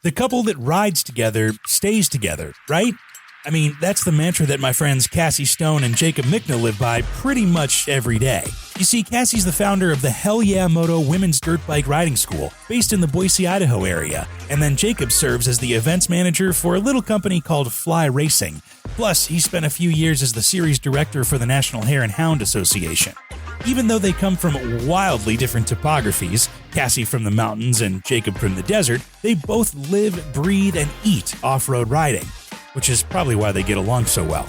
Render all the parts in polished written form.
The couple that rides together stays together, right? I mean, that's the mantra that my friends Cassey Stone and Jacob Michna live by pretty much every day. You see, Cassey's the founder of the Hell Yeah Moto Women's Dirt Bike Riding School, based in the Boise, Idaho area, and then Jacob serves as the events manager for a little company called Fly Racing. Plus, he spent a few years as the series director for the National Hare and Hound Association. Even though they come from wildly different topographies, Cassey from the mountains and Jacob from the desert, they both live, breathe, and eat off-road riding, which is probably why they get along so well.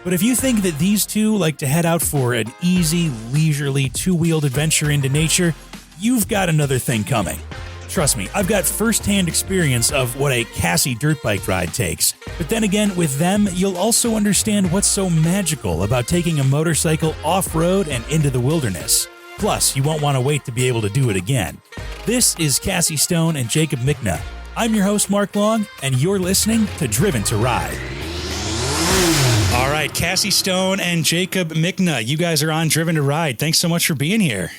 But if you think that these two like to head out for an easy, leisurely, two-wheeled adventure into nature, you've got another thing coming. Trust me, I've got first-hand experience of what a Cassey dirt bike ride takes. But then again, with them, you'll also understand what's so magical about taking a motorcycle off-road and into the wilderness. Plus, you won't want to wait to be able to do it again. This is Cassey Stone and Jacob Michna. I'm your host, Mark Long, and you're listening to Driven to Ride. All right, Cassey Stone and Jacob Michna, you guys are on Driven to Ride. Thanks so much for being here.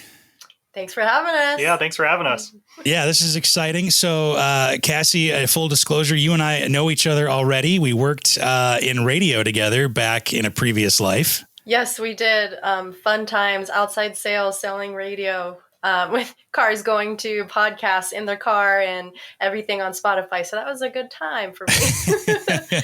Thanks for having us. Yeah, thanks for having us. Yeah, this is exciting. So, Cassey, full disclosure, you and I know each other already. We worked in radio together back in a previous life. Yes, we did. Fun times, outside sales, selling radio. With cars going to podcasts in their car and everything on Spotify. So that was a good time for me.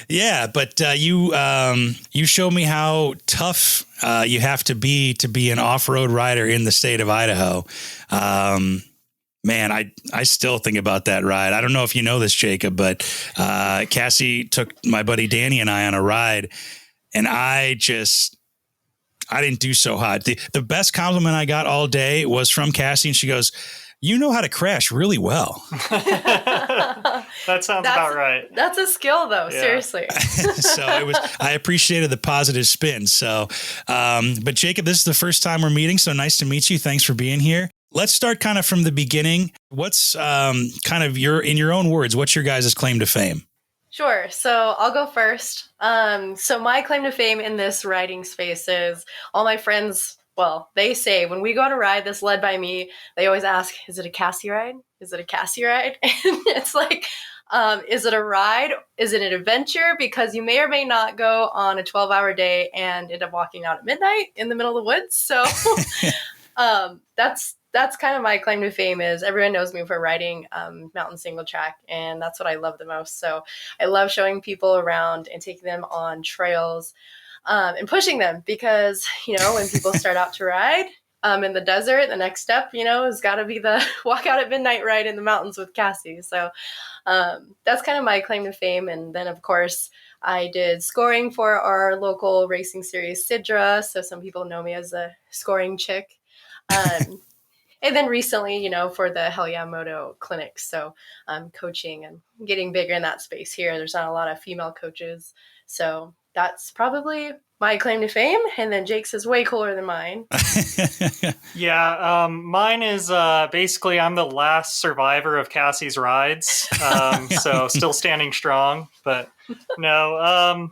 Yeah, but you showed me how tough you have to be an off-road rider in the state of Idaho. Man, I still think about that ride. I don't know if you know this, Jacob, but Cassey took my buddy Danny and I on a ride, and I didn't do so hot. The best compliment I got all day was from Cassey, and she goes, "You know how to crash really well." That sounds about right. That's a skill, though. Yeah. Seriously. So I appreciated the positive spin. So, but Jacob, this is the first time we're meeting. So nice to meet you. Thanks for being here. Let's start kind of from the beginning. What's kind of in your own words, what's your guys' claim to fame? Sure. So I'll go first. So my claim to fame in this riding space is all my friends, well, they say when we go on a ride that's led by me, they always ask, is it a Cassey ride? Is it a Cassey ride? And it's like, is it a ride? Is it an adventure? Because you may or may not go on a 12-hour day and end up walking out at midnight in the middle of the woods. So that's kind of my claim to fame is everyone knows me for riding mountain single track, and that's what I love the most. So I love showing people around and taking them on trails and pushing them because, when people start out to ride in the desert, the next step, has got to be the walk out at midnight ride in the mountains with Cassey. So that's kind of my claim to fame. And then, of course, I did scoring for our local racing series, Sidra. So some people know me as a scoring chick. And then recently, for the Hell Yeah Moto clinics. So I'm coaching and getting bigger in that space here. There's not a lot of female coaches. So that's probably my claim to fame. And then Jake's is way cooler than mine. Yeah, mine is basically I'm the last survivor of Cassey's rides. So still standing strong. But no,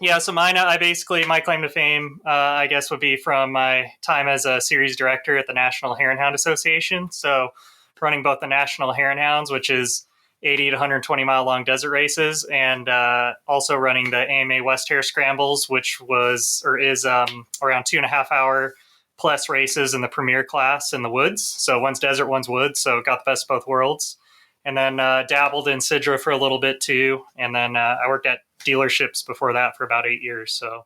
yeah, so mine, my claim to fame, I guess, would be from my time as a series director at the National Hare and Hound Association. So running both the National Hare and Hounds, which is 80 to 120 mile long desert races, and also running the AMA West Hare Scrambles, which is around 2.5 hour plus races in the premier class in the woods. So one's desert, one's woods. So got the best of both worlds. And then dabbled in Sidra for a little bit too. And then I worked at dealerships before that for about 8 years. So,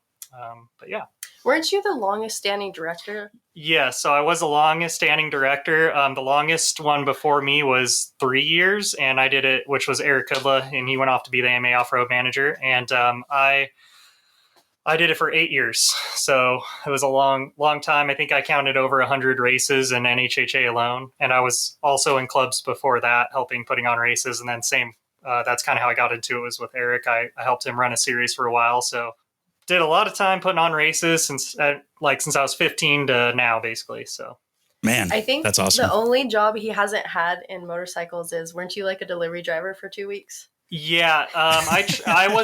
but yeah. Weren't you the longest standing director? Yeah, so I was the longest standing director. The longest one before me was 3 years, and I did it, which was Eric Kudla, and he went off to be the AMA off-road manager. And I did it for 8 years. So it was a long time. I think I counted over 100 races in NHHA alone. And I was also in clubs before that, putting on races. And then that's kind of how I got into it was with Eric. I helped him run a series for a while. So did a lot of time putting on races since I was 15 to now, basically. So, man, I think that's awesome. The only job he hasn't had in motorcycles is, weren't you like a delivery driver for 2 weeks? Yeah,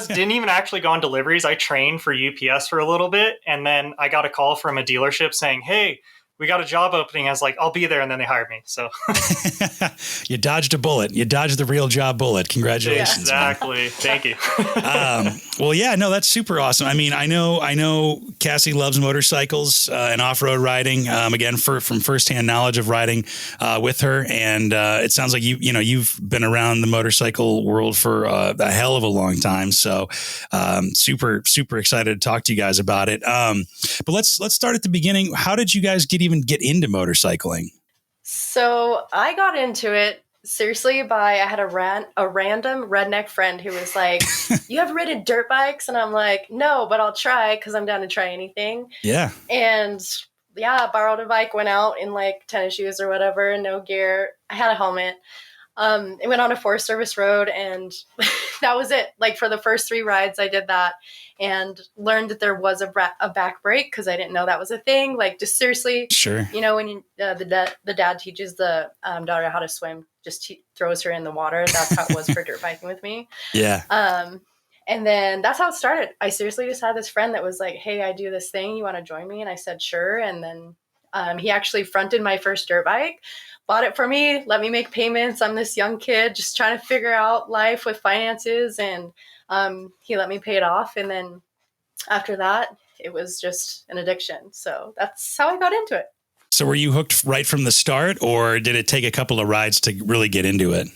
didn't even actually go on deliveries. I trained for UPS for a little bit, and then I got a call from a dealership saying, "Hey, we got a job opening. I was like, I'll be there. And then they hired me. So you dodged a bullet. You dodged the real job bullet. Congratulations. Exactly. Thank you. Well, yeah, no, that's super awesome. I mean, I know Cassey loves motorcycles and off-road riding. Again, from firsthand knowledge of riding with her. And it sounds like you've been around the motorcycle world for a hell of a long time. So super, super excited to talk to you guys about it. But let's start at the beginning. How did you guys get into motorcycling? So I got into it seriously I had a random redneck friend who was like, you have ridden dirt bikes? And I'm like, no, but I'll try because I'm down to try anything. Yeah. And I borrowed a bike, went out in like tennis shoes or whatever, no gear. I had a helmet. It went on a Forest Service road, and that was it. Like for the first 3 rides, I did that and learned that there was a back brake because I didn't know that was a thing. Like just seriously, sure. When the dad teaches the daughter how to swim, just throws her in the water. That's how it was for dirt biking with me. Yeah. And then that's how it started. I seriously just had this friend that was like, hey, I do this thing. You want to join me? And I said, sure. And then he actually fronted my first dirt bike, bought it for me, let me make payments. I'm this young kid just trying to figure out life with finances. And he let me pay it off. And then after that, it was just an addiction. So that's how I got into it. So were you hooked right from the start, or did it take a couple of rides to really get into it?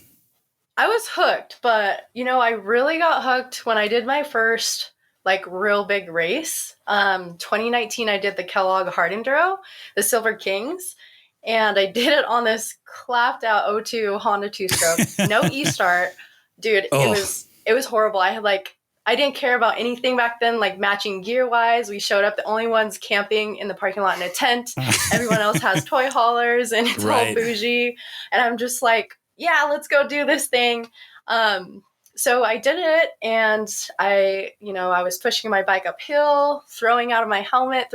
I was hooked, but I really got hooked when I did my first like real big race. 2019, I did the Kellogg Hard Enduro, the Silver Kings, and I did it on this clapped out O2 Honda 2-stroke, no e-start, dude. Oh. It was horrible. I didn't care about anything back then, like matching gear wise. We showed up the only ones camping in the parking lot in a tent. Everyone else has toy haulers and it's all bougie. And I'm just like, yeah, let's go do this thing. So I did it, and I was pushing my bike uphill, throwing up out of my helmet.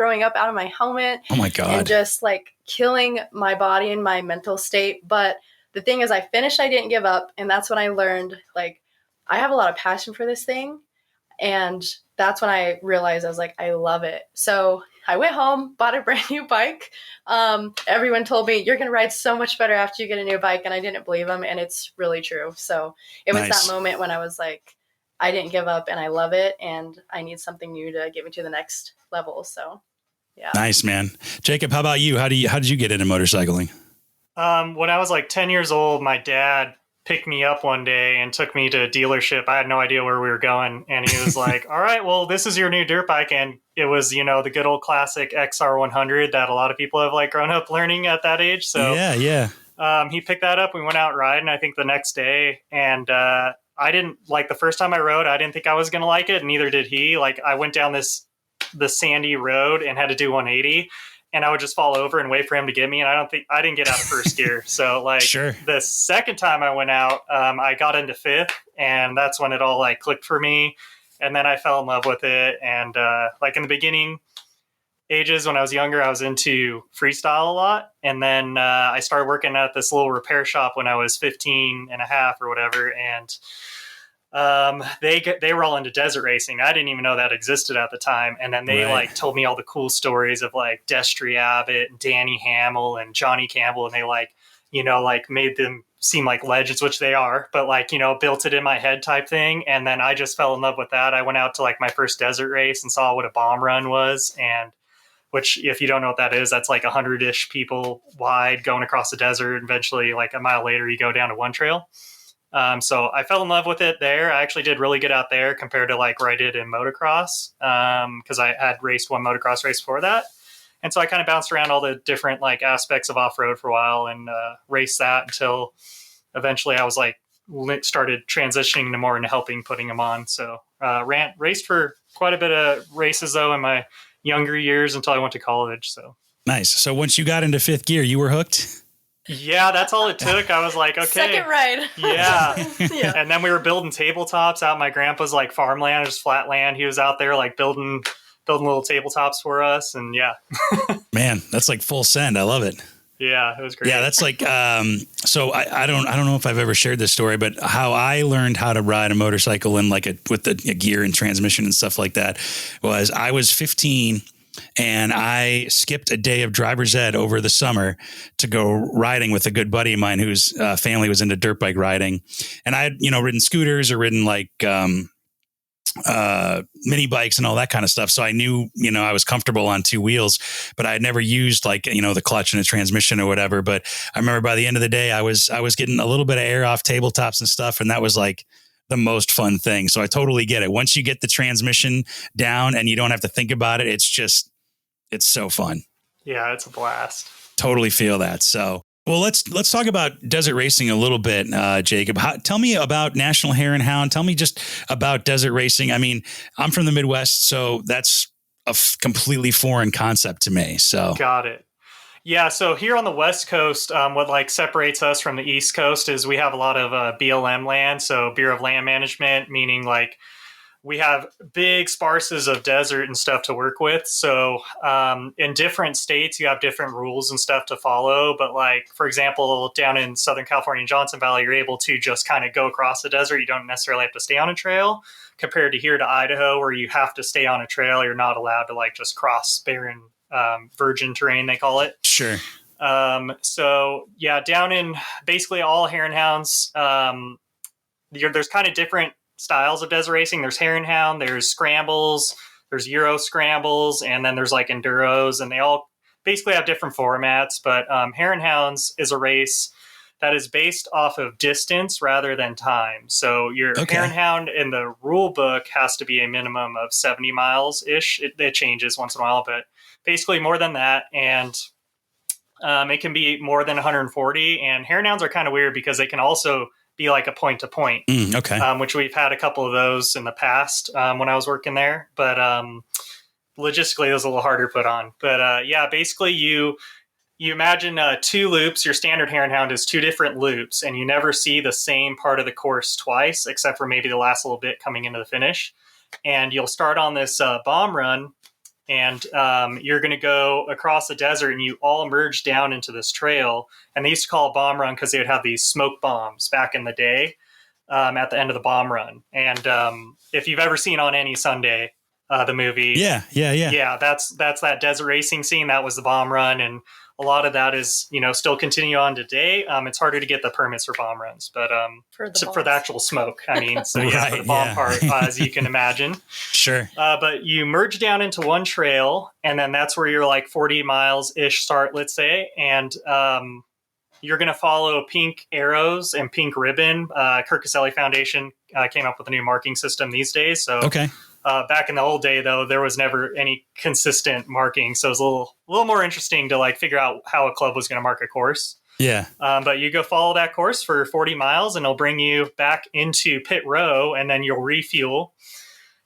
Oh my God. And just like killing my body and my mental state. But the thing is, I finished, I didn't give up. And that's when I learned, like, I have a lot of passion for this thing. And that's when I realized I was like, I love it. So I went home, bought a brand new bike. Everyone told me, you're going to ride so much better after you get a new bike. And I didn't believe them. And it's really true. So it was that moment when I was like, I didn't give up and I love it. And I need something new to get me to the next level. So, yeah. Nice, man. Jacob, how about you? How did you get into motorcycling? When I was like 10 years old, my dad picked me up one day and took me to a dealership. I had no idea where we were going. And he was like, all right, well, this is your new dirt bike. And it was, the good old classic XR100 that a lot of people have like grown up learning at that age. So yeah. He picked that up. We went out riding, I think the next day. And I didn't like the first time I rode, I didn't think I was going to like it. And neither did he. Like I went down the sandy road and had to do 180. And I would just fall over and wait for him to get me. And I didn't get out of first gear. So like the second time I went out, I got into fifth, and that's when it all like clicked for me. And then I fell in love with it. And like in the beginning ages, when I was younger, I was into freestyle a lot. And then I started working at this little repair shop when I was 15 and a half or whatever. And they were all into desert racing. I didn't even know that existed at the time. And then they like told me all the cool stories of like Destry Abbott and Danny Hamill and Johnny Campbell. And they like, like made them seem like legends, which they are, but like, built it in my head type thing. And then I just fell in love with that. I went out to like my first desert race and saw what a bomb run was. And which, if you don't know what that is, that's like 100-ish people wide going across the desert. Eventually, like a mile later, you go down to one trail. So I fell in love with it there. I actually did really good out there compared to like where I did in motocross, because I had raced one motocross race before that. And so I kind of bounced around all the different like aspects of off-road for a while and raced that until eventually I was like started transitioning to more into helping putting them on. So raced for quite a bit of races though in my younger years until I went to college. So nice. So once you got into fifth gear, you were hooked? Yeah, that's all it took. I was like, okay. Second ride. Yeah. And then we were building tabletops out in my grandpa's like farmland, just flat land. He was out there like building little tabletops for us. And yeah. Man, that's like full send. I love it. Yeah, it was great. Yeah, that's like, so I don't know if I've ever shared this story, but how I learned how to ride a motorcycle and like with the gear and transmission and stuff like that was I was 15 and I skipped a day of driver's ed over the summer to go riding with a good buddy of mine whose family was into dirt bike riding. And I had, ridden scooters or ridden like mini bikes and all that kind of stuff. So I knew, I was comfortable on two wheels, but I had never used like, the clutch and the transmission or whatever. But I remember by the end of the day, I was getting a little bit of air off tabletops and stuff. And that was like the most fun thing. So I totally get it. Once you get the transmission down and you don't have to think about it, it's so fun. Yeah, it's a blast. Totally feel that. So, well, let's talk about desert racing a little bit, Jacob. Tell me about National Hare and Hound. Tell me just about desert racing. I mean, I'm from the Midwest, so that's a completely foreign concept to me. So, got it. Yeah, so here on the West Coast, what like separates us from the East Coast is we have a lot of BLM land, so Bureau of Land Management, meaning like we have big sparses of desert and stuff to work with. So in different states, you have different rules and stuff to follow. But like, for example, down in Southern California and Johnson Valley, you're able to just kind of go across the desert. You don't necessarily have to stay on a trail compared to here to Idaho, where you have to stay on a trail. You're not allowed to like just cross barren virgin terrain, they call it. Sure. So yeah, down in basically all hare and hounds, there's kind of different styles of desert racing. There's hare and hound, there's scrambles, there's Euro scrambles, and then there's like enduros, and they all basically have different formats. But hare and hounds is a race that is based off of distance rather than time. So your hare and hound in the rule book has to be a minimum of 70 miles ish. It changes once in a while, but basically more than that. And it can be more than 140. And hare and hounds are kind of weird because they can also be like a point to point, which we've had a couple of those in the past when I was working there. But logistically, it was a little harder to put on. But yeah, basically you imagine two loops. Your standard hare and hound is two different loops, and you never see the same part of the course twice, except for maybe the last little bit coming into the finish. And you'll start on this bomb run, and you're going to go across the desert, and you all merge down into this trail. And they used to call it bomb run because they would have these smoke bombs back in the day at the end of the bomb run. And if you've ever seen On Any Sunday, the movie, yeah, that's that desert racing scene. That was the bomb run, and a lot of that is still continue on today. It's harder to get the permits for bomb runs, but for the actual smoke, I mean, so yeah, for the bomb part, as you can imagine. Sure. But you merge down into one trail, and then that's where you're like 40 miles ish start, let's say, and you're going to follow pink arrows and pink ribbon. Kirk Caselli Foundation came up with a new marking system these days. So back in the old day, though, there was never any consistent marking. So it was a little more interesting to like figure out how a club was going to mark a course. Yeah. But you go follow that course for 40 miles, and it'll bring you back into pit row, and then you'll refuel.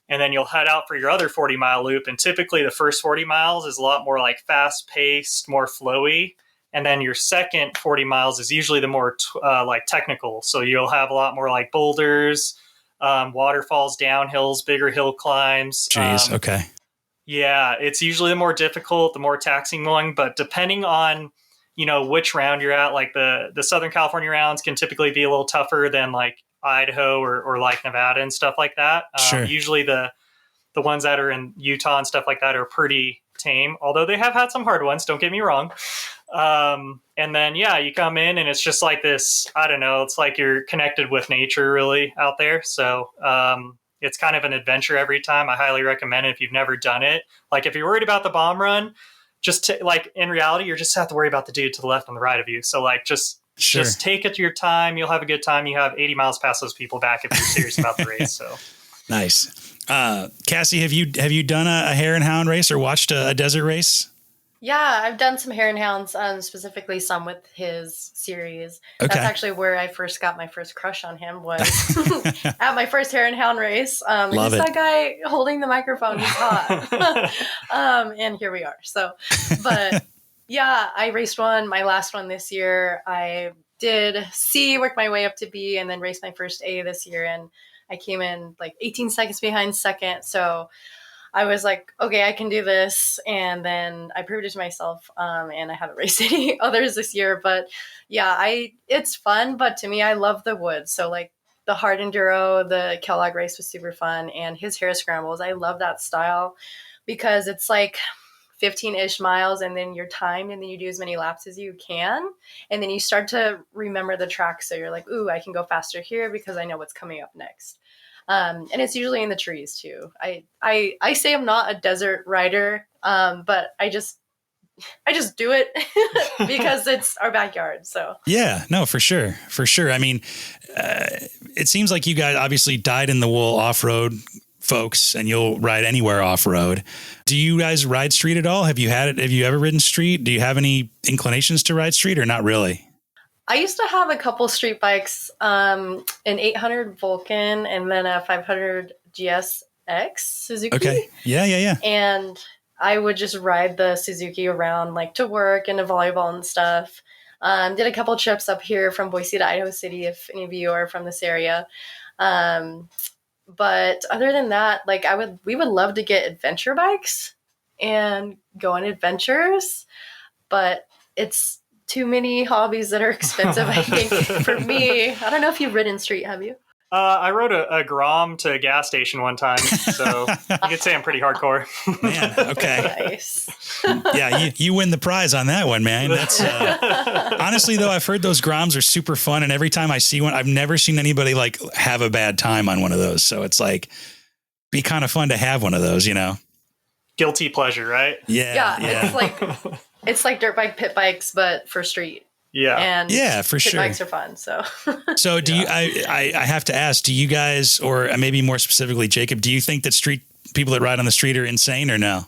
And then you'll head out for your other 40-mile loop. And typically the first 40 miles is a lot more like fast-paced, more flowy. And then your second 40 miles is usually the more like technical. So you'll have a lot more like boulders, waterfalls, downhills, bigger hill climbs. Jeez, okay. Yeah, it's usually the more difficult, the more taxing one. But depending on, which round you're at, like the Southern California rounds can typically be a little tougher than like Idaho or like Nevada and stuff like that. Sure. Usually the ones that are in Utah and stuff like that are pretty tame, although they have had some hard ones, don't get me wrong. And then, yeah, you come in and it's just like this, I don't know, it's like you're connected with nature really out there. So, it's kind of an adventure every time. I highly recommend it if you've never done it. Like if you're worried about the bomb run, like in reality, you just have to worry about the dude to the left and the right of you. So like, just take it to your time. You'll have a good time. You have 80 miles past those people back if you're serious about the race. So nice. Cassey, have you done a hare and hound race or watched a desert race? Yeah, I've done some hare and hounds, specifically some with his series. Okay. That's actually where I first got my first crush on him, was at my first hare and hound race. Love it. That guy holding the microphone, he's hot. And here we are. So, but yeah, I raced my last one this year. I did C, worked my way up to B, and then raced my first A this year. And I came in like 18 seconds behind second. So I was like, okay, I can do this. And then I proved it to myself. And I haven't raced any others this year, but yeah, it's fun. But to me, I love the woods. So like the hard enduro, the Kellogg race was super fun. And his Hare scrambles, I love that style because it's like 15-ish miles, and then you're timed, and then you do as many laps as you can. And then you start to remember the track. So you're like, ooh, I can go faster here because I know what's coming up next. And it's usually in the trees too. I say I'm not a desert rider, but I just do it because it's our backyard. So yeah, no, for sure. For sure. I mean, it seems like you guys obviously dyed in the wool off-road folks, and you'll ride anywhere off-road. Do you guys ride street at all? Have you ever ridden street? Do you have any inclinations to ride street or not really? I used to have a couple street bikes, an 800 Vulcan and then a 500 GSX Suzuki. Okay. Yeah. And I would just ride the Suzuki around, like to work and to volleyball and stuff. Did a couple trips up here from Boise to Idaho City, if any of you are from this area. But other than that, like we would love to get adventure bikes and go on adventures, but it's too many hobbies that are expensive, I think, for me. I don't know if you've ridden street, have you? I rode a Grom to a gas station one time, so you could say I'm pretty hardcore. Man, okay. Nice. Yeah, you win the prize on that one, man. That's honestly, though, I've heard those Groms are super fun, and every time I see one, I've never seen anybody like have a bad time on one of those. So it's like, be kind of fun to have one of those, you know? Guilty pleasure, right? Yeah. It's like dirt bike pit bikes, but for street. Yeah. And yeah, for pit sure. bikes are fun. So do you, I have to ask, do you guys, or maybe more specifically, Jacob, do you think that street people that ride on the street are insane or no?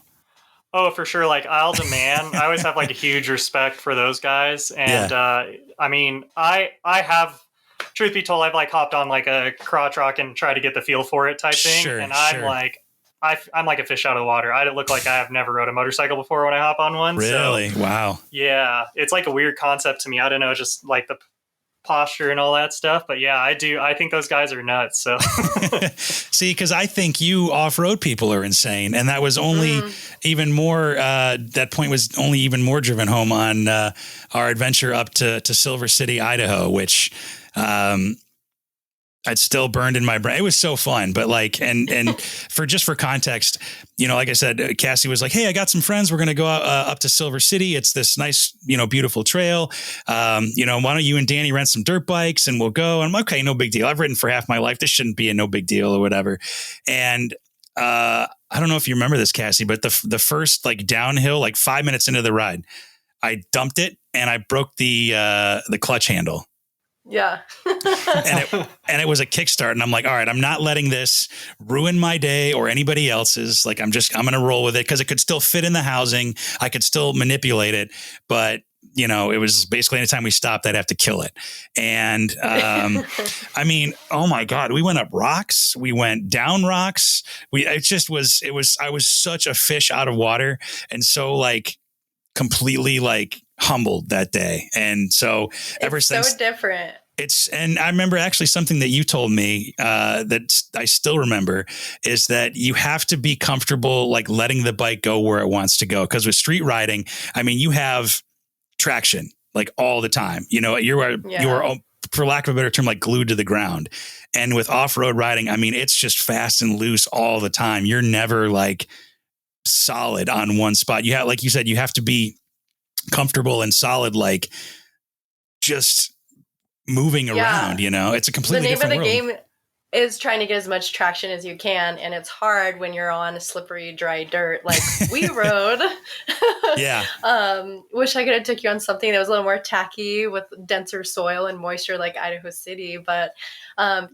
Oh, for sure. Like Isle to Man, I always have like a huge respect for those guys. And I mean, I have, truth be told, I've like hopped on like a crotch rock and tried to get the feel for it type thing. Sure, and I'm like, I'm like a fish out of the water. I look like I have never rode a motorcycle before when I hop on one. Really? So, wow. Yeah. It's like a weird concept to me. I don't know, just like the posture and all that stuff. But yeah, I do. I think those guys are nuts. So see, because I think you off-road people are insane. And that was only even more, that point was only even more driven home on our adventure up to Silver City, Idaho, which I'd still burned in my brain. It was so fun, but like, and for context, you know, like I said, Cassey was like, "Hey, I got some friends. We're going to go up to Silver City. It's this nice, you know, beautiful trail. You know, why don't you and Danny rent some dirt bikes and we'll go?" And I'm like, "Okay, no big deal. I've ridden for half my life. This shouldn't be a no big deal or whatever." And I don't know if you remember this, Cassey, but the first like downhill, like 5 minutes into the ride, I dumped it and I broke the clutch handle. Yeah. and it was a kickstart. And I'm like, all right, I'm not letting this ruin my day or anybody else's. Like, I'm going to roll with it because it could still fit in the housing. I could still manipulate it. But, you know, it was basically anytime we stopped, I'd have to kill it. And I mean, oh my God, we went up rocks. We went down rocks. I was such a fish out of water. And so like completely like humbled that day. And so ever since, so different. And I remember actually something that you told me that I still remember is that you have to be comfortable like letting the bike go where it wants to go. Because with street riding, I mean, you have traction like all the time. You know, you are, for lack of a better term, like glued to the ground. And with off-road riding, I mean, it's just fast and loose all the time. You're never like solid on one spot. You have, like you said, you have to be comfortable and solid, like just moving around, you know. It's a completely different world. The name of the game is trying to get as much traction as you can, and it's hard when you're on slippery, dry dirt like we rode. Yeah. Wish I could have took you on something that was a little more tacky with denser soil and moisture like Idaho City, but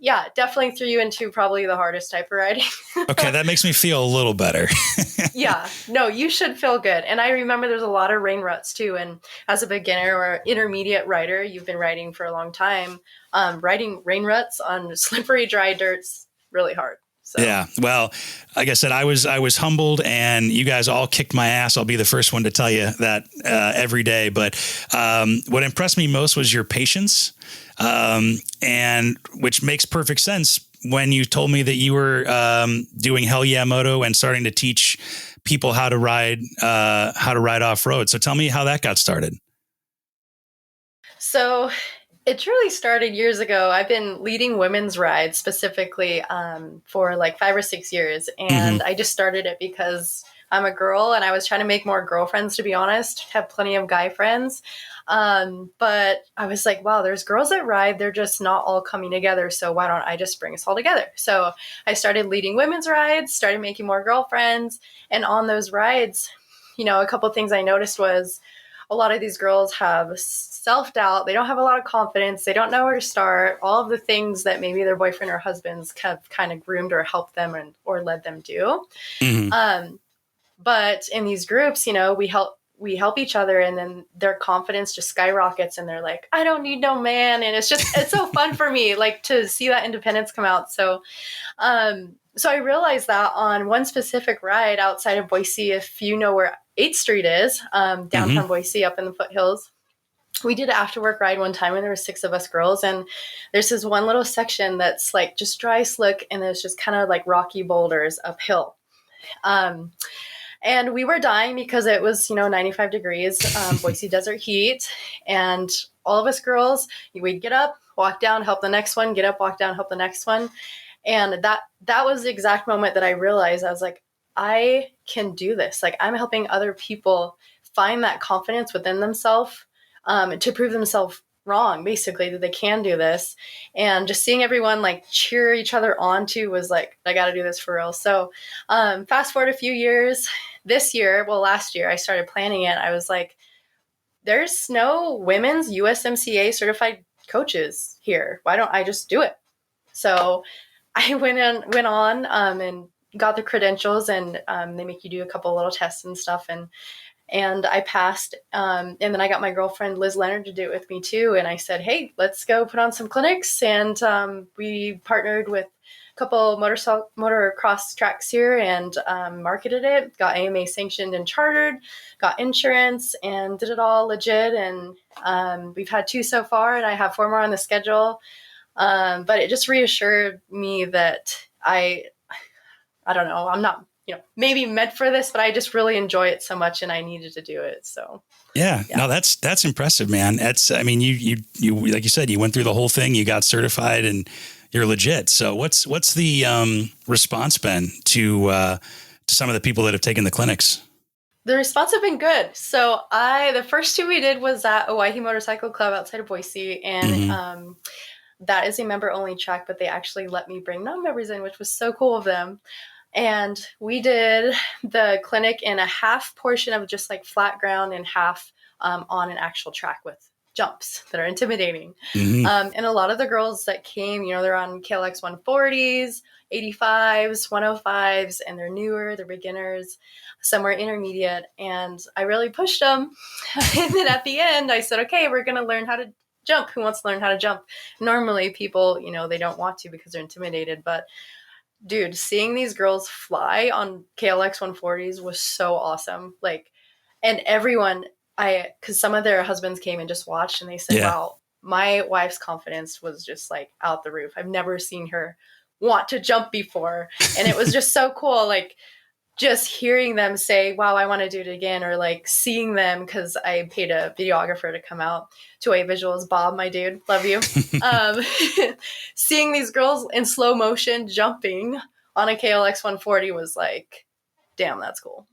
yeah, definitely threw you into probably the hardest type of riding. Okay, that makes me feel a little better. Yeah, no, you should feel good. And I remember there's a lot of rain ruts too. And as a beginner or intermediate rider, you've been riding for a long time. Riding rain ruts on slippery, dry dirt's really hard. So. Yeah. Well, like I said, I was humbled and you guys all kicked my ass. I'll be the first one to tell you that every day. But what impressed me most was your patience, and which makes perfect sense when you told me that you were doing Hell Yeah Moto and starting to teach people how to ride off road. So tell me how that got started. So it truly started years ago. I've been leading women's rides specifically for like 5 or 6 years. And I just started it because I'm a girl and I was trying to make more girlfriends, to be honest, have plenty of guy friends. But I was like, wow, there's girls that ride. They're just not all coming together. So why don't I just bring us all together? So I started leading women's rides, started making more girlfriends. And on those rides, a couple of things I noticed was a lot of these girls have self-doubt. They don't have a lot of confidence. They don't know where to start. All of the things that maybe their boyfriend or husbands have kind of groomed or helped them or led them do. Mm-hmm. But in these groups, we help each other, and then their confidence just skyrockets and they're like, I don't need no man. And it's so fun for me, like, to see that independence come out. So I realized that on one specific ride outside of Boise, if you know where 8th Street is, downtown mm-hmm. Boise up in the foothills, we did an after work ride one time when there were 6 of us girls. And there's this one little section that's like just dry, slick, and there's just kind of like rocky boulders uphill. And we were dying because it was, 95 degrees, Boise desert heat. And all of us girls, we'd get up, walk down, help the next one, get up, walk down, help the next one. And that was the exact moment that I realized, I was like, I can do this. Like, I'm helping other people find that confidence within themselves, to prove themselves wrong, basically, that they can do this. And just seeing everyone like cheer each other on too was like, I got to do this for real. So fast forward a few years, last year I started planning it. I was like, there's no women's USMCA certified coaches here. Why don't I just do it? So I went on and got the credentials, and they make you do a couple little tests and stuff. And I passed, and then I got my girlfriend, Liz Leonard, to do it with me too. And I said, hey, let's go put on some clinics. And we partnered with a couple motocross tracks here and marketed it, got AMA sanctioned and chartered, got insurance, and did it all legit. And we've had 2 so far, and I have 4 more on the schedule. But it just reassured me that I don't know, I'm not, maybe meant for this, but I just really enjoy it so much and I needed to do it. So yeah. No, that's impressive, man. You like you said, you went through the whole thing, you got certified, and you're legit. So what's the response been to some of the people that have taken the clinics? The response have been good. So the first 2 we did was at Owyhee Motorcycle Club outside of Boise, and mm-hmm. That is a member only track, but they actually let me bring non-members in, which was so cool of them. And we did the clinic in a half portion of just like flat ground and half on an actual track with jumps that are intimidating. Mm-hmm. And a lot of the girls that came, they're on KLX 140s, 85s, 105s, and they're newer, they're beginners, some were intermediate. And I really pushed them. And then at the end, I said, okay, we're going to learn how to jump. Who wants to learn how to jump? Normally people, they don't want to because they're intimidated, but dude, seeing these girls fly on KLX 140s was so awesome. Like, and everyone, because some of their husbands came and just watched, and they said, wow, my wife's confidence was just like out the roof. I've never seen her want to jump before. And it was just so cool. Like, just hearing them say, wow, I want to do it again, or like seeing them, because I paid a videographer to come out to A Visuals, Bob, my dude, love you. Seeing these girls in slow motion jumping on a KLX 140 was like, damn, that's cool.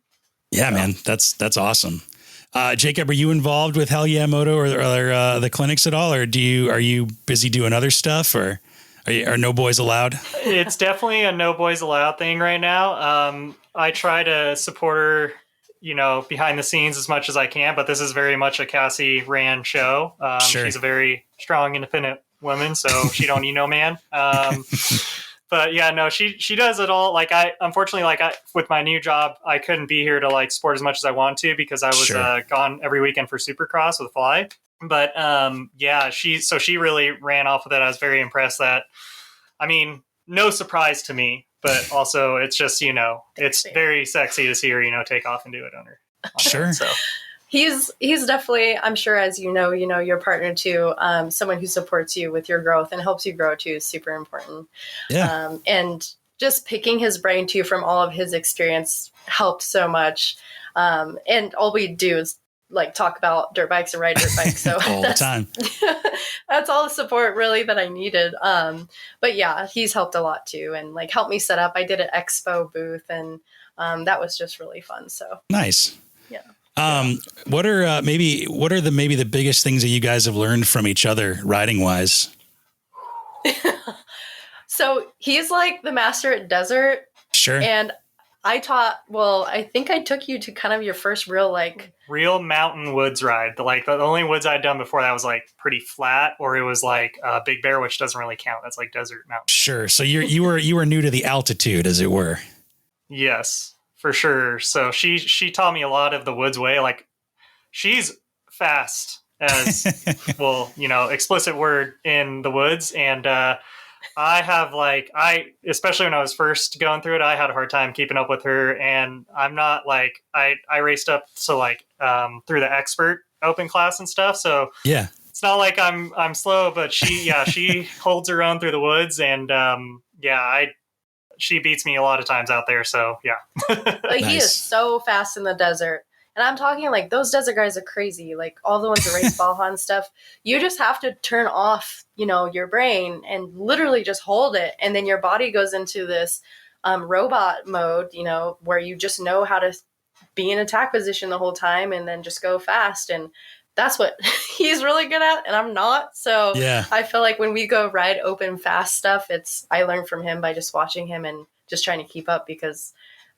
Yeah, man, that's awesome. Jacob, are you involved with Hell Yeah Moto or the clinics at all, or are you busy doing other stuff, or are no boys allowed? It's definitely a no boys allowed thing right now. I try to support her, behind the scenes as much as I can, but this is very much a Cassey ran show. Sure. She's a very strong, independent woman, so she don't need no man. But yeah, no, she does it all. Like unfortunately, with my new job, I couldn't be here to like support as much as I want to because I was gone every weekend for Supercross with Fly. But she really ran off with it. I was very impressed no surprise to me, but also it's just, it's very sexy to see her, take off and do it on her. Sure. So he's definitely, I'm sure, as your partner too, someone who supports you with your growth and helps you grow too is super important. Yeah. And just picking his brain too from all of his experience helped so much. And all we do is like talk about dirt bikes and ride dirt bikes. So all the time. That's all the support really that I needed. But yeah, he's helped a lot too, and like helped me set up. I did an expo booth, and that was just really fun. So nice. Yeah. What are the biggest things that you guys have learned from each other riding wise? So he's like the master at desert. Sure. And I think I took you to kind of your first real mountain woods ride. The only woods I'd done before that was like pretty flat, or it was like Big Bear, which doesn't really count. That's like desert mountain. Sure. So you were new to the altitude, as it were. Yes, for sure. So she taught me a lot of the woods way. Like, she's fast as well, explicit word in the woods. And I have especially when I was first going through it, I had a hard time keeping up with her. And I'm not I raced up to through the expert open class and stuff. So yeah, it's not like I'm slow, but she holds her own through the woods. And she beats me a lot of times out there. So yeah. Nice. He is so fast in the desert. And I'm talking those desert guys are crazy. Like all the ones that race Baja and stuff, you just have to turn off, your brain and literally just hold it. And then your body goes into this robot mode, where you just know how to be in attack position the whole time and then just go fast. And that's what he's really good at. And I'm not. So yeah. I feel like when we go ride open fast stuff, I learned from him by just watching him and just trying to keep up, because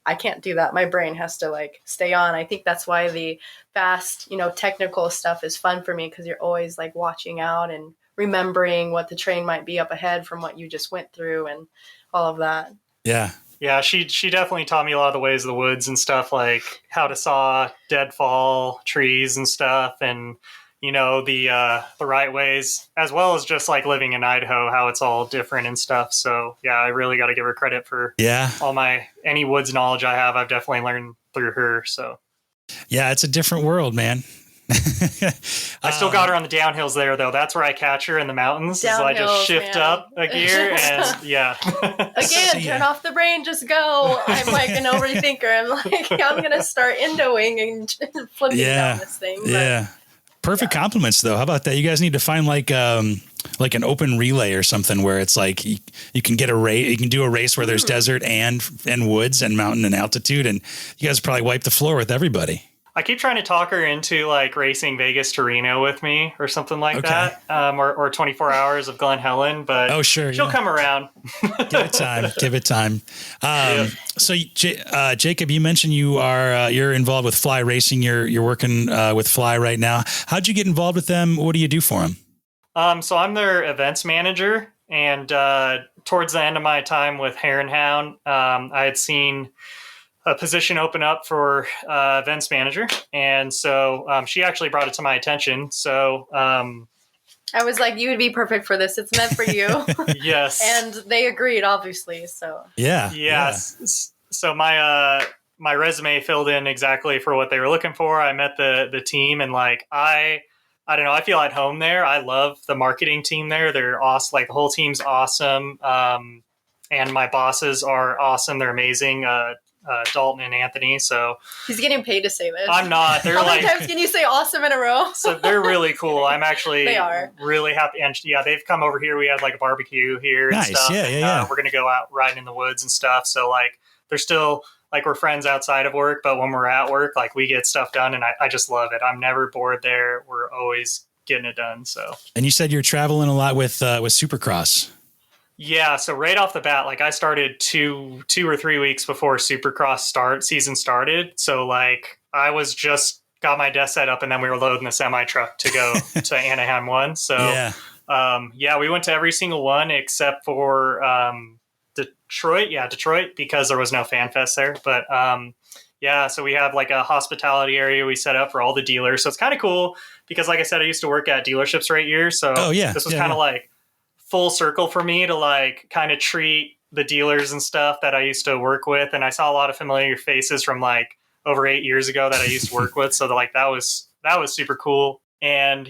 I can't do that. My brain has to stay on. I think that's why the fast, technical stuff is fun for me, because you're always watching out and remembering what the train might be up ahead from what you just went through and all of that. Yeah. Yeah, she definitely taught me a lot of the ways of the woods and stuff, like how to saw deadfall trees and stuff, and the right ways, as well as just living in Idaho, how it's all different and stuff. So yeah, I really got to give her credit for all any woods knowledge I have. I've definitely learned through her. So yeah, it's a different world, man. I still got her on the downhills there, though. That's where I catch her in the mountains. So I just shift up a gear and yeah. Again, turn off the brain, just go. I'm an overthinker. I'm going to start endoing and flipping down this thing. Yeah. Perfect compliments, though. How about that? You guys need to find an open relay or something where it's you can get a race. You can do a race where there's desert and woods and mountain and altitude, and you guys probably wipe the floor with everybody. I keep trying to talk her into racing Vegas to Reno with me or something like that, or 24 hours of Glen Helen. But she'll come around. Give it time. So Jacob, you mentioned you're involved with Fly Racing. You're working with Fly right now. How'd you get involved with them? What do you do for them? So I'm their events manager, and towards the end of my time with Hare and Hound, I had seen a position open up for events manager. And so she actually brought it to my attention. So I was like, you would be perfect for this. It's meant for you. Yes. And they agreed, obviously. So yeah. Yes. Yeah. So my resume filled in exactly for what they were looking for. I met the team, and I don't know, I feel at home there. I love the marketing team there. They're awesome. The whole team's awesome. And my bosses are awesome. They're amazing. Dalton and Anthony. So he's getting paid to say this. I'm not. They're How many times can you say awesome in a row? So they're really cool. I'm actually they are really happy. And yeah, they've come over here. We had a barbecue here and stuff. Yeah. We're going to go out riding in the woods and stuff. So they're still we're friends outside of work, but when we're at work, we get stuff done, and I just love it. I'm never bored there. We're always getting it done. So. And you said you're traveling a lot with Supercross. Yeah, so right off the bat, I started two or 3 weeks before Supercross season started. So I was just got my desk set up, and then we were loading the semi truck to go to Anaheim 1. So we went to every single one except for Detroit. Yeah, Detroit, because there was no Fan Fest there. But so we have a hospitality area we set up for all the dealers. So it's kind of cool because, like I said, I used to work at dealerships right here. So this was kind of full circle for me to kind of treat the dealers and stuff that I used to work with. And I saw a lot of familiar faces from over 8 years ago that I used to work with. So that was super cool. And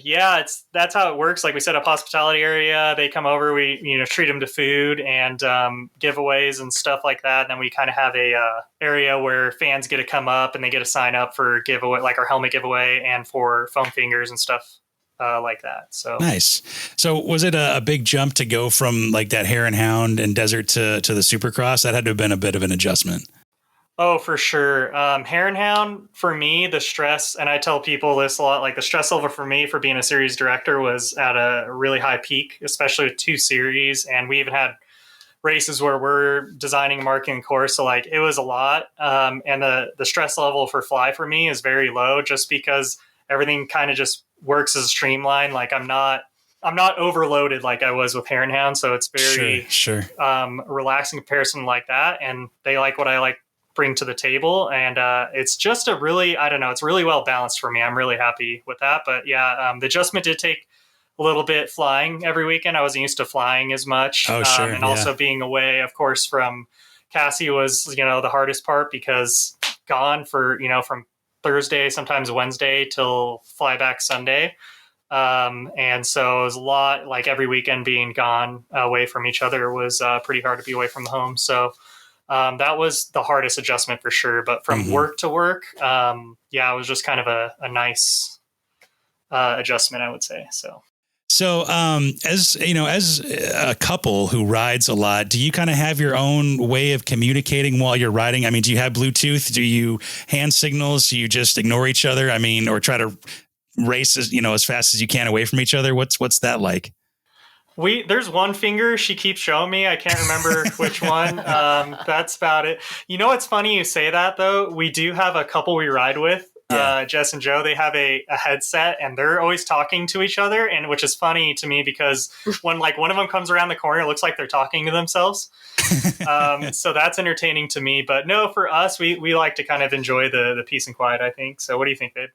that's how it works. We set up hospitality area. They come over, we, treat them to food and giveaways and stuff like that. And then we kind of have a area where fans get to come up and they get to sign up for giveaway, our helmet giveaway and for foam fingers and stuff. Like that. So nice. So was it a big jump to go from that Hare and Hound and desert to the Supercross? That had to have been a bit of an adjustment. Oh, for sure. Hare and Hound, for me, the stress, and I tell people this a lot, like the stress level for me for being a series director was at a really high peak, especially with 2 series. And we even had races where we're designing a marketing course. So like it was a lot. And the stress level for fly for me is very low just because everything kind of just works as a streamline. Like I'm not overloaded like I was with Hare and Hound. So it's very Sure. relaxing comparison like that. And they like what I like bring to the table. And it's just a really, I don't know, it's really well balanced for me. I'm really happy with that. But yeah, the adjustment did take a little bit flying every weekend. I wasn't used to flying as much. Oh, sure. And also being away, of course, from Cassey was, the hardest part because gone for, from Thursday, sometimes Wednesday till fly back Sunday. And so it was a lot, like every weekend being gone away from each other was pretty hard to be away from the home. So that was the hardest adjustment for sure. But from work to work, it was just kind of a nice adjustment, I would say. So, as you know, as a couple who rides a lot, do you kind of have your own way of communicating while you're riding? I mean, do you have Bluetooth? Do you hand signals? Do you just ignore each other? I mean, or try to race as fast as you can away from each other? What's that like? There's one finger she keeps showing me. I can't remember which one. That's about it. It's funny you say that though. We do have a couple we ride with. Jess and Joe, they have a headset and they're always talking to each other, and which is funny to me because when like one of them comes around the corner, it looks like they're talking to themselves. So that's entertaining to me. But no, for us, we like to kind of enjoy the peace and quiet, I think. So what do you think, babe?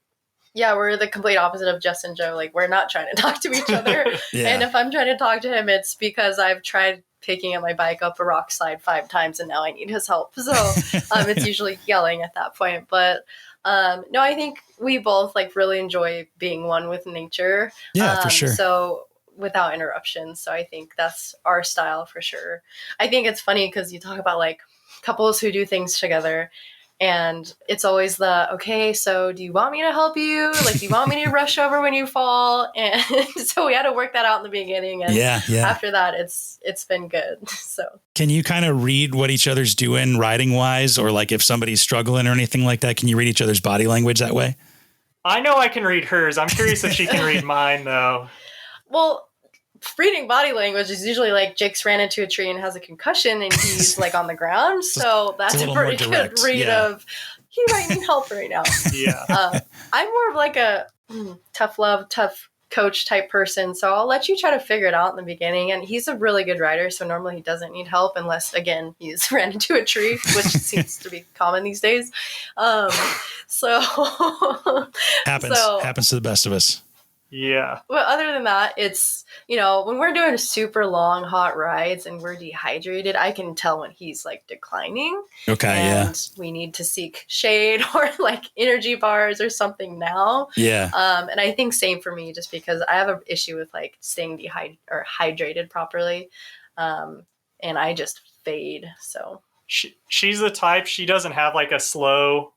Yeah, we're the complete opposite of Jess and Joe. Like, we're not trying to talk to each other. Yeah. And if I'm trying to talk to him, it's because I've tried picking up my bike up a rock slide 5 times and now I need his help. So it's usually yelling at that point. But no, I think we both like really enjoy being one with nature. Yeah, for sure. So without interruptions. So I think that's our style for sure. I think it's funny because you talk about like couples who do things together. And it's always okay, so do you want me to help you? Like, do you want me to rush over when you fall? And so we had to work that out in the beginning. And after that, it's been good. So can you kind of read what each other's doing riding wise, or like if somebody's struggling or anything like that? Can you read each other's body language that way? I know I can read hers. I'm curious if she can read mine though. Well, reading body language is usually like Jake's ran into a tree and has a concussion and he's like on the ground. So that's a pretty good read of he might need help right now. Yeah. I'm more of like a tough love, tough coach type person. So I'll let you try to figure it out in the beginning. And he's a really good rider. So normally he doesn't need help unless, again, he's ran into a tree, which seems to be common these days. So happens to the best of us. Yeah. But other than that, it's, when we're doing super long, hot rides and we're dehydrated, I can tell when he's like declining. Okay. And we need to seek shade or like energy bars or something now. And I think same for me, just because I have an issue with like staying hydrated properly. And I just fade. So she's the type, she doesn't have like a slow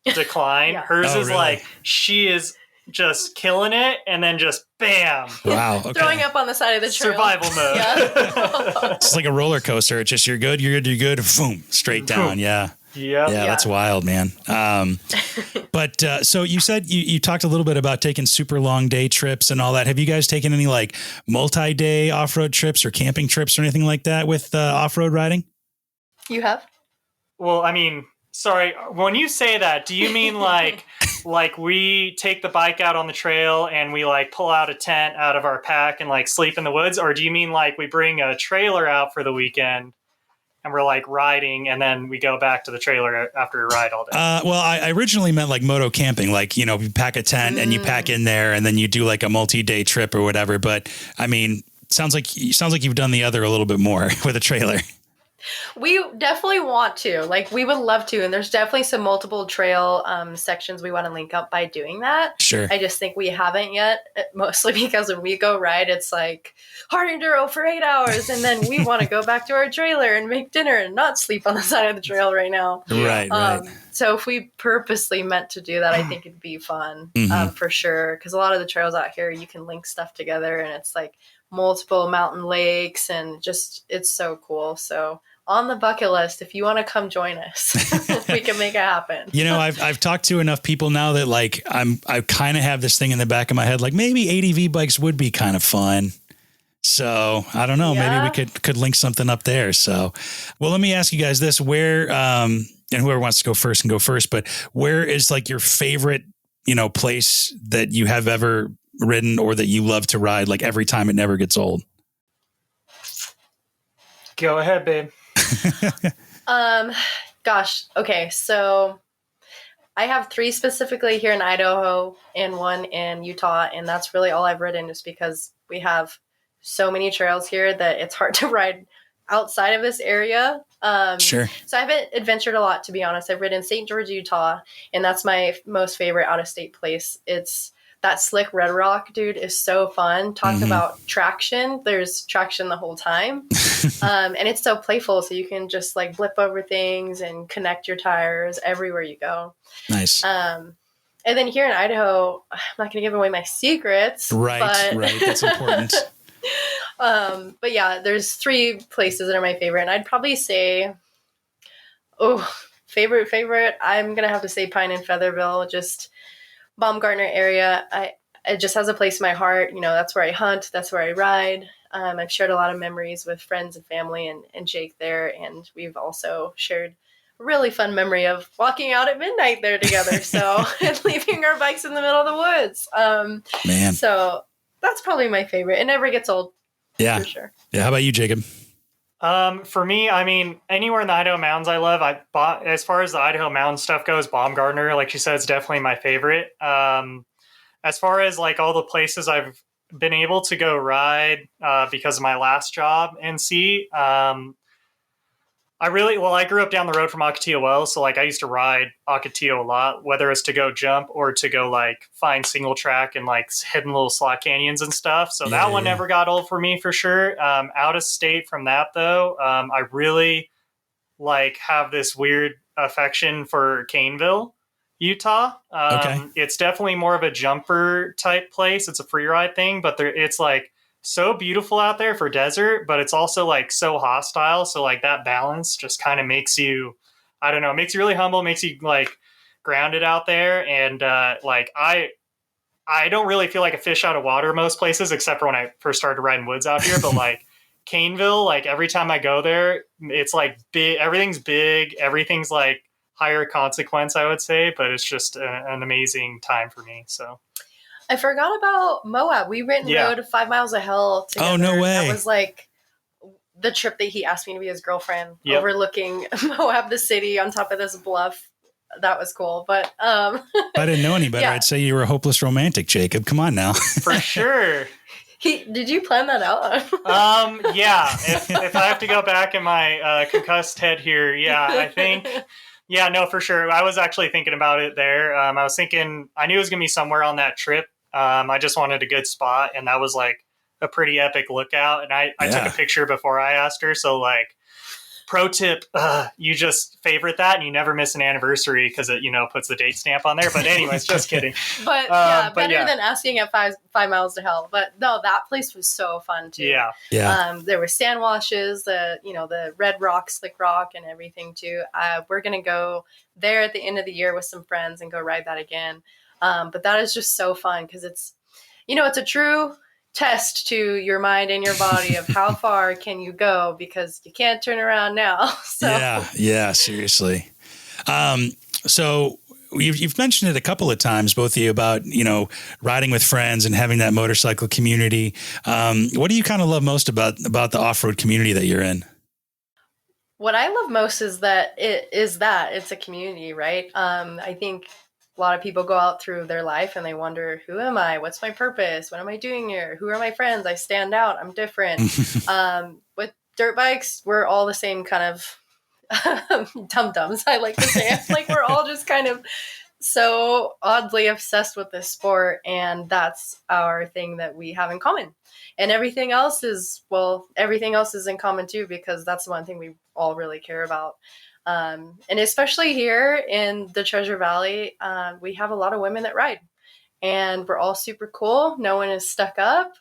decline. Hers is really? Like, she is just killing it and then just bam. Wow. Okay. Throwing up on the side of the trail. Survival mode. Yeah. It's like a roller coaster. It's just you're good, boom, straight down. Yeah. Yeah. That's wild, man. But so you said you talked a little bit about taking super long day trips and all that. Have you guys taken any like multi-day off-road trips or camping trips or anything like that with off-road riding? You have? Well, I mean, sorry, when you say that, do you mean like we take the bike out on the trail and we like pull out a tent out of our pack and like sleep in the woods? Or do you mean like we bring a trailer out for the weekend and we're like riding and then we go back to the trailer after a ride all day? Well, I originally meant like moto camping, like, you pack a tent and you pack in there and then you do like a multi-day trip or whatever. But I mean, sounds like you've done the other a little bit more with a trailer. We definitely want to. Like, we would love to. And there's definitely some multiple trail sections we want to link up by doing that. Sure. I just think we haven't yet, mostly because when we go ride, it's like hard enduro for 8 hours. And then we want to go back to our trailer and make dinner and not sleep on the side of the trail right now. Right. So if we purposely meant to do that, I think it'd be fun for sure. Because a lot of the trails out here, you can link stuff together and it's like multiple mountain lakes and just, it's so cool. So on the bucket list. If you want to come join us, we can make it happen. You know, I've talked to enough people now that like I kind of have this thing in the back of my head, like maybe ADV bikes would be kind of fun. So I don't know, maybe we could link something up there. So, well, let me ask you guys this: where, and whoever wants to go first can go first, but where is like your favorite, place that you have ever ridden or that you love to ride, like every time, it never gets old? Go ahead, babe. Gosh. Okay. So I have 3 specifically here in Idaho and 1 in Utah. And that's really all I've ridden, just because we have so many trails here that it's hard to ride outside of this area. Sure. So I haven't adventured a lot, to be honest. I've ridden St. George, Utah, and that's my most favorite out-of-state place. It's that slick red rock, dude, is so fun. Talk about traction. There's traction the whole time. And it's so playful. So you can just like blip over things and connect your tires everywhere you go. Nice. And then here in Idaho, I'm not going to give away my secrets. Right. That's important. But yeah, there's 3 places that are my favorite. And I'd probably say, favorite. I'm going to have to say Pine and Featherville, just Baumgartner area. It just has a place in my heart. That's where I hunt. That's where I ride. I've shared a lot of memories with friends and family and Jake there. And we've also shared a really fun memory of walking out at midnight there together. So, and leaving our bikes in the middle of the woods. Man. So that's probably my favorite. It never gets old. Yeah. For sure. Yeah. How about you, Jacob? For me, I mean, anywhere in the Idaho Mountains I love. As far as the Idaho Mountain stuff goes, Baumgartner, like she said, is definitely my favorite. As far as like all the places I've been able to go ride because of my last job and see, I grew up down the road from Ocotillo Wells, so like I used to ride Ocotillo a lot, whether it's to go jump or to go like find single track and like hidden little slot canyons and stuff. So that one never got old for me for sure. Out of state from that though, I really like have this weird affection for Caneville, Utah. It's definitely more of a jumper type place. It's a free ride thing, but it's like so beautiful out there for desert, but it's also like so hostile. So like that balance just kind of makes you, I don't know, makes you really humble, makes you like grounded out there. And like I don't really feel like a fish out of water most places, except for when I first started riding woods out here. But like Caneville, like every time I go there, it's like big, everything's like higher consequence, I would say, but it's just an amazing time for me. So I forgot about Moab. We went and rode 5 miles of hell together. Oh, no way. That was like the trip that he asked me to be his girlfriend, overlooking Moab, the city, on top of this bluff. That was cool. But if I didn't know any better, I'd say you were a hopeless romantic, Jacob. Come on now. For sure. Did you plan that out? Yeah. If I have to go back in my concussed head here, I think... Yeah, no, for sure. I was actually thinking about it there. I was thinking, I knew it was going to be somewhere on that trip. I just wanted a good spot, and that was like a pretty epic lookout. And I took a picture before I asked her. So like, pro tip, you just favorite that and you never miss an anniversary because it, puts the date stamp on there. But anyways, just kidding. But better than asking at 5 miles to hell. But no, that place was so fun too. Yeah. There were sand washes, the red rock, slick rock, and everything too. We're gonna go there at the end of the year with some friends and go ride that again. But that is just so fun because it's a true test to your mind and your body of how far can you go, because you can't turn around now. So yeah, seriously. So you've mentioned it a couple of times, both of you, about riding with friends and having that motorcycle community. What do you kind of love most about the off-road community that you're in? What I love most is that it's a community, right? I think a lot of people go out through their life and they wonder, who am I? What's my purpose? What am I doing here? Who are my friends? I stand out. I'm different. With dirt bikes, we're all the same kind of dum-dums, I like to say. Like we're all just kind of so oddly obsessed with this sport, and that's our thing that we have in common. And everything else is in common too, because that's the one thing we all really care about. And especially here in the Treasure Valley, we have a lot of women that ride, and we're all super cool. No one is stuck up.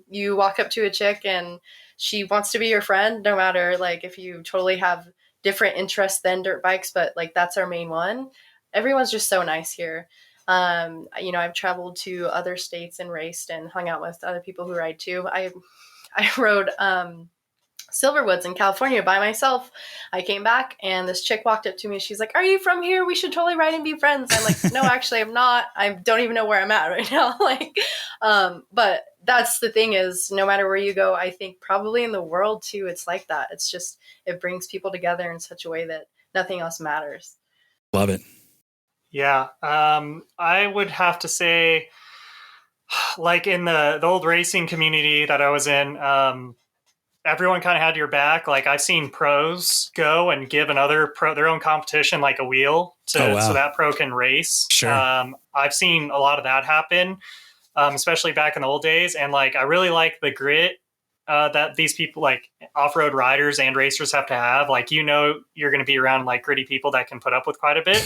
You walk up to a chick and she wants to be your friend, no matter like if you totally have different interests than dirt bikes, but like that's our main one. Everyone's just so nice here. I've traveled to other states and raced and hung out with other people who ride too. I rode Silverwoods in California by myself. I came back and this chick walked up to me. She's like, "Are you from here? We should totally ride and be friends." I'm like, "No, actually I'm not. I don't even know where I'm at right now." But that's the thing is, no matter where you go, I think probably in the world too, it's like that. It's just, it brings people together in such a way that nothing else matters. Love it. Yeah. I would have to say, like in the old racing community that I was in, everyone kind of had your back. Like I've seen pros go and give another pro their own competition, like a wheel to, so that pro can race. Sure. I've seen a lot of that happen, especially back in the old days. And like, I really like the grit that these people, like off-road riders and racers, have to have. Like, you're going to be around like gritty people that can put up with quite a bit.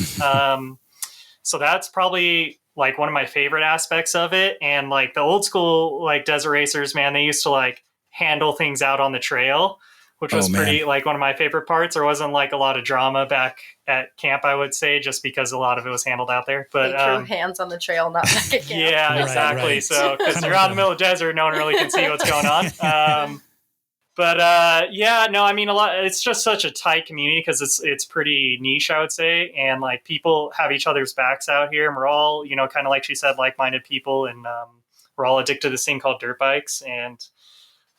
So that's probably like one of my favorite aspects of it. And like the old school, like desert racers, man, they used to like handle things out on the trail, which was pretty like one of my favorite parts. There wasn't like a lot of drama back at camp, I would say, just because a lot of it was handled out there. But they threw hands on the trail, not back at camp. Yeah, exactly. Right. So because you're out in the middle of the desert, no one really can see what's going on. I mean, it's just such a tight community because it's pretty niche, I would say. And like people have each other's backs out here, and we're all, kind of like she said, like-minded people. And we're all addicted to this thing called dirt bikes. And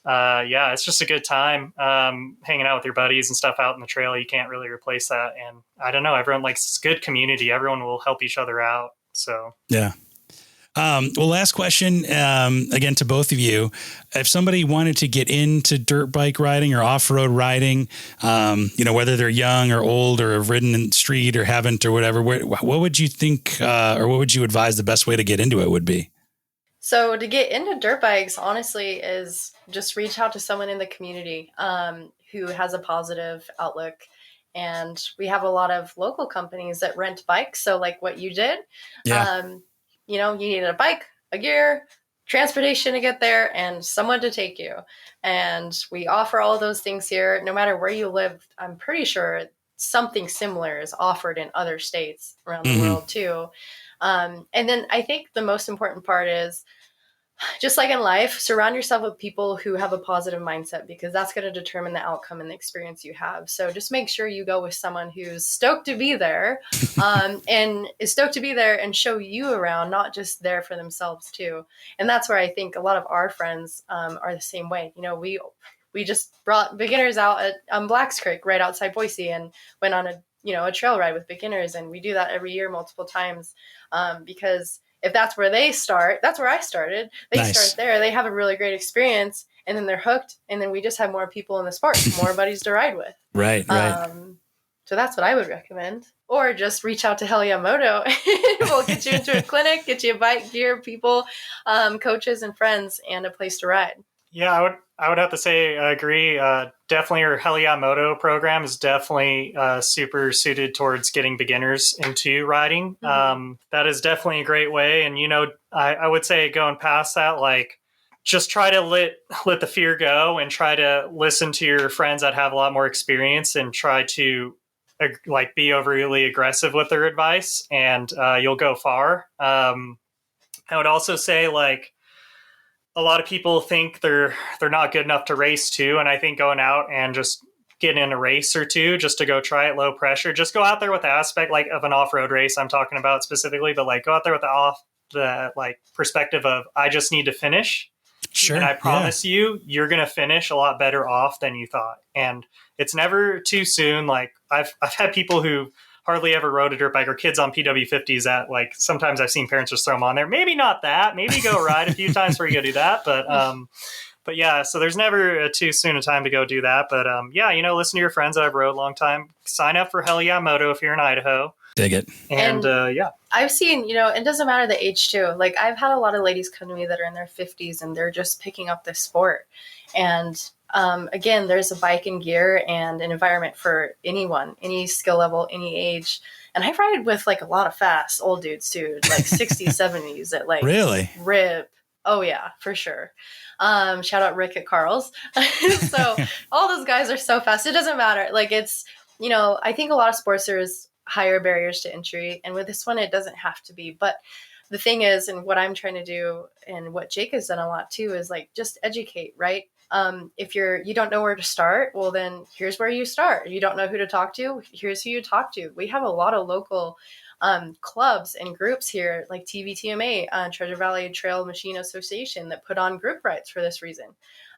it's just a good time hanging out with your buddies and stuff out in the trail. You can't really replace that. And I don't know, everyone likes this good community. Everyone will help each other out. So yeah. Last question, again, to both of you. If somebody wanted to get into dirt bike riding or off-road riding, whether they're young or old or have ridden in the street or haven't or whatever, what would you think or what would you advise the best way to get into it would be? So to get into dirt bikes, honestly, is just reach out to someone in the community who has a positive outlook. And we have a lot of local companies that rent bikes. So like what you did, you needed a bike, a gear, transportation to get there, and someone to take you. And we offer all of those things here. No matter where you live, I'm pretty sure something similar is offered in other states around the world too. And then I think the most important part is, just like in life, surround yourself with people who have a positive mindset, because that's going to determine the outcome and the experience you have. So just make sure you go with someone who's stoked to be there and is stoked to be there and show you around, not just there for themselves too. And that's where I think a lot of our friends are the same way. We just brought beginners out at Blacks Creek right outside Boise and went on a trail ride with beginners. And we do that every year, multiple times, because if that's where they start, that's where I started. They start there. They have a really great experience, and then they're hooked. And then we just have more people in the sport, more buddies to ride with. Right. So that's what I would recommend. Or just reach out to Hare Moto. We'll get you into a clinic, get you a bike, gear, people, coaches, and friends, and a place to ride. Yeah, I would have to say I agree. Definitely, your Hare Moto program is definitely super suited towards getting beginners into riding. That is definitely a great way. And I would say going past that, like, just try to let the fear go and try to listen to your friends that have a lot more experience and try to like be overly aggressive with their advice, and you'll go far. I would also say, like, a lot of people think they're not good enough to race too. And I think going out and just getting in a race or two just to go try it low pressure, just go out there with the aspect like of an off-road race I'm talking about specifically, but like go out there with the perspective of, I just need to finish. Sure. And I promise you're going to finish a lot better off than you thought. And it's never too soon. Like I've had people who hardly ever rode a dirt bike or kids on PW50s that, like, sometimes I've seen parents just throw them on there. Maybe not that. Maybe go ride a few times before you go do that. But yeah, so there's never too soon a time to go do that. But listen to your friends that I've rode a long time. Sign up for Hare Moto if you're in Idaho. Dig it. And I've seen, it doesn't matter the age too. Like I've had a lot of ladies come to me that are in their 50s and they're just picking up this sport. And again, there's a bike and gear and an environment for anyone, any skill level, any age. And I ride with like a lot of fast old dudes too, like 60s, 70s that like really rip Oh yeah, for sure. Shout out Rick at Carl's. So all those guys are so fast. It doesn't matter. Like it's, I think a lot of sports there's higher barriers to entry. And with this one, it doesn't have to be. But the thing is, and what I'm trying to do and what Jake has done a lot too, is like just educate, right? If you don't know where to start, well, then here's where you start. You don't know who to talk to. Here's who you talk to. We have a lot of local clubs and groups here like TVTMA, Treasure Valley Trail Machine Association, that put on group rides for this reason.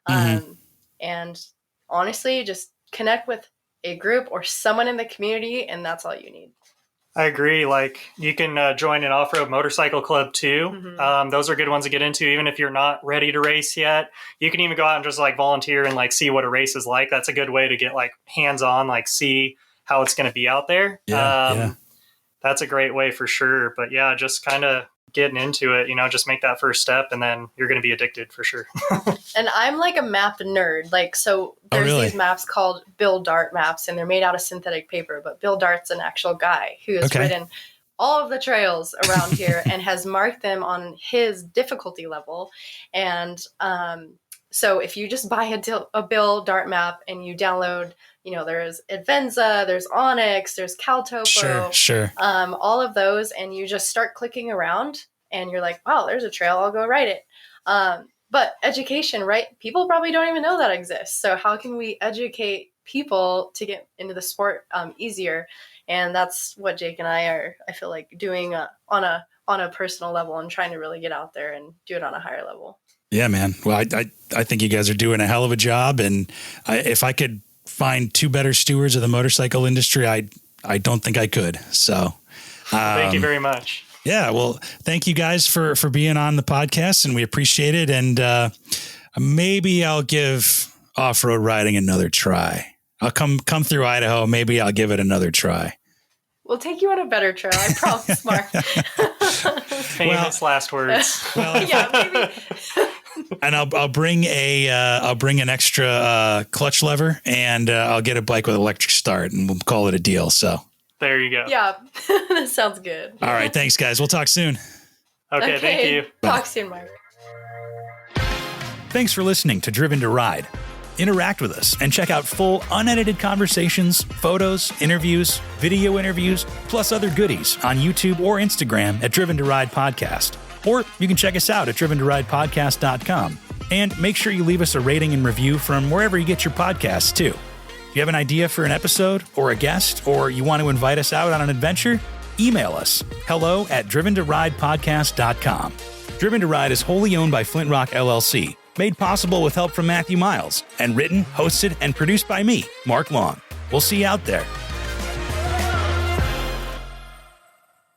And honestly, just connect with a group or someone in the community, and that's all you need. I agree. Like you can join an off-road motorcycle club too. Those are good ones to get into, even if you're not ready to race yet. You can even go out and just like volunteer and like see what a race is like. That's a good way to get like hands-on, like see how it's going to be out there. That's a great way for sure. But yeah, just kind of getting into it, just make that first step and then you're going to be addicted for sure. And I'm like a map nerd. Like, so there's these maps called Bill Dart maps, and they're made out of synthetic paper, but Bill Dart's an actual guy who has ridden all of the trails around here and has marked them on his difficulty level. And so if you just buy a Bill Dart map and you download, there's Advenza, there's Onyx, there's CalTopo, sure. All of those, and you just start clicking around and you're like, wow, there's a trail, I'll go ride it. But education, right? People probably don't even know that exists. So how can we educate people to get into the sport easier? And that's what Jake and I are, I feel like, doing on a personal level and trying to really get out there and do it on a higher level. Yeah, man. Well, I think you guys are doing a hell of a job. And if I could find two better stewards of the motorcycle industry, I don't think I could. So thank you very much. Yeah. Well, thank you guys for being on the podcast, and we appreciate it. And maybe I'll give off-road riding another try. I'll come through Idaho. Maybe I'll give it another try. We'll take you on a better trail. I promise, Mark. Famous last words. Well, yeah, maybe. And I'll bring an extra clutch lever, and I'll get a bike with electric start, and we'll call it a deal. So there you go. Yeah, that sounds good. All right, thanks, guys. We'll talk soon. Okay, thank you. Talk soon, Myra. Thanks for listening to Driven to Ride. Interact with us and check out full unedited conversations, photos, interviews, video interviews, plus other goodies on YouTube or Instagram at Driven to Ride Podcast. Or you can check us out at driventoridepodcast.com. And make sure you leave us a rating and review from wherever you get your podcasts, too. If you have an idea for an episode or a guest, or you want to invite us out on an adventure, email us, hello@driventoridepodcast.com. Driven to Ride is wholly owned by Flint Rock LLC, made possible with help from Matthew Miles, and written, hosted, and produced by me, Mark Long. We'll see you out there.